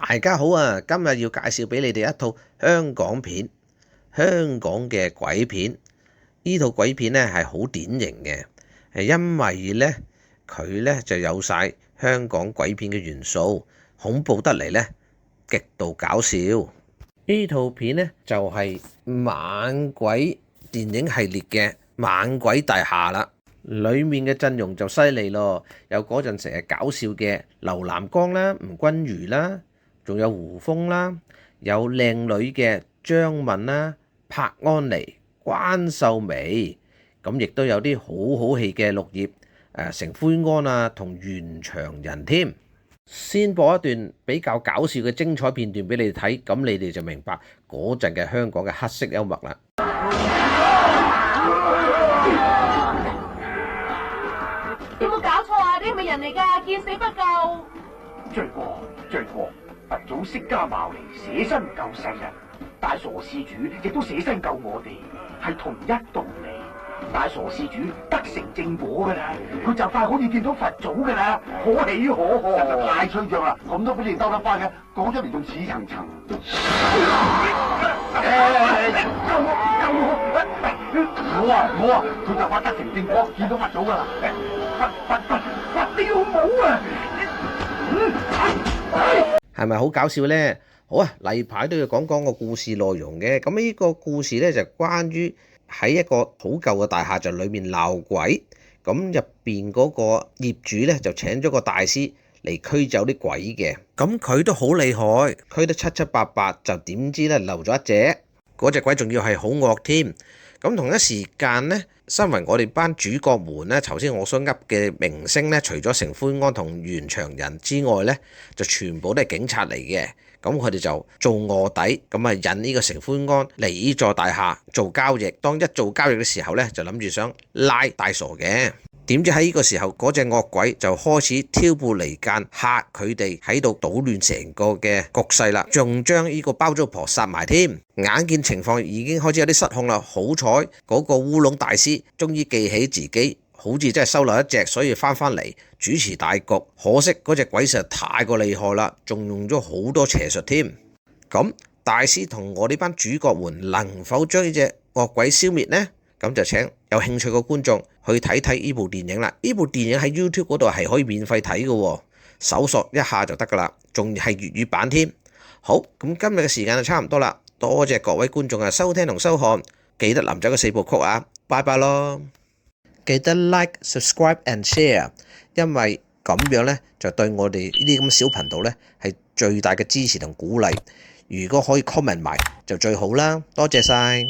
大家好啊！今日要介紹俾你哋一套香港片，香港嘅鬼片。呢套鬼片咧係好典型嘅，係因為咧佢咧就有晒香港鬼片嘅元素，恐怖得嚟咧極度搞笑。呢套片咧就係猛鬼電影系列嘅猛鬼大廈啦。裡面嘅陣容就犀利咯，有嗰陣成日搞笑嘅劉南光啦、吳君如啦，仲有胡楓啦，有靚女嘅張敏啦、柏安妮、關秀美，咁亦都有啲好好戲嘅綠葉、成灰安啊同袁祥仁添。先播一段比較搞笑嘅精彩片段俾你哋睇，咁你哋就明白嗰陣嘅香港嘅黑色幽默啦。有冇搞錯啊？你係咪人嚟㗎？見死不救！罪過！佛祖釋迦牟尼捨身救世人，大傻施主亦都捨身救我哋，係同一道理。大傻施主得成正果㗎啦，佢就快可以見到佛祖㗎啦，可喜可賀。實在太吹脹啦，咁都俾你兜得翻嘅，講出嚟仲似層層。救我！佢就快得成正果，見到佛祖㗎啦。佛雕舞啊！係咪好搞笑呢？好啊，例牌都要講講個故事內容嘅。咁呢個故事呢，就關於喺一個好舊嘅大廈就裏面鬧鬼，咁入邊嗰個業主呢，就請咗個大師嚟驅走啲鬼嘅。咁佢都好厲害，驅得七七八八，就點知呢，留咗一隻，嗰隻鬼仲要係好惡添。咁同一時間呢，身為我哋班主角們呢，頭先我所噏嘅明星呢，除咗成灰安同袁祥仁之外呢，就全部都係警察嚟嘅。咁佢哋就做臥底，咁啊引呢個成灰安嚟呢座大廈做交易。當一做交易嘅時候呢，就諗住想拉大傻嘅。點知喺呢個時候，嗰隻惡鬼就開始挑撥離間，嚇佢哋喺度搗亂成個嘅局勢啦，仲將呢個包租婆殺埋添。眼見情況已經開始有啲失控啦，好彩嗰個烏龍大師終於記起自己好似真係收留一隻，所以翻嚟主持大局。可惜嗰隻鬼實在太過厲害啦，仲用咗好多邪術添。咁大師同我呢班主角們能否將呢隻惡鬼消滅呢？咁就請有興趣嘅觀眾去睇睇呢部電影啦。呢部電影喺 YouTube 嗰度係可以免費睇嘅，搜索一下就得噶啦，仲係粵語版添。好，咁今日嘅時間就差唔多啦，多謝各位觀眾嘅收聽同收看，記得臨走嘅4部曲啊，拜拜咯！記得 like、subscribe and share， 因為咁樣呢，就對我哋呢啲咁小頻道呢係最大嘅支持同鼓勵。如果可以 comment 埋就最好啦，多謝晒。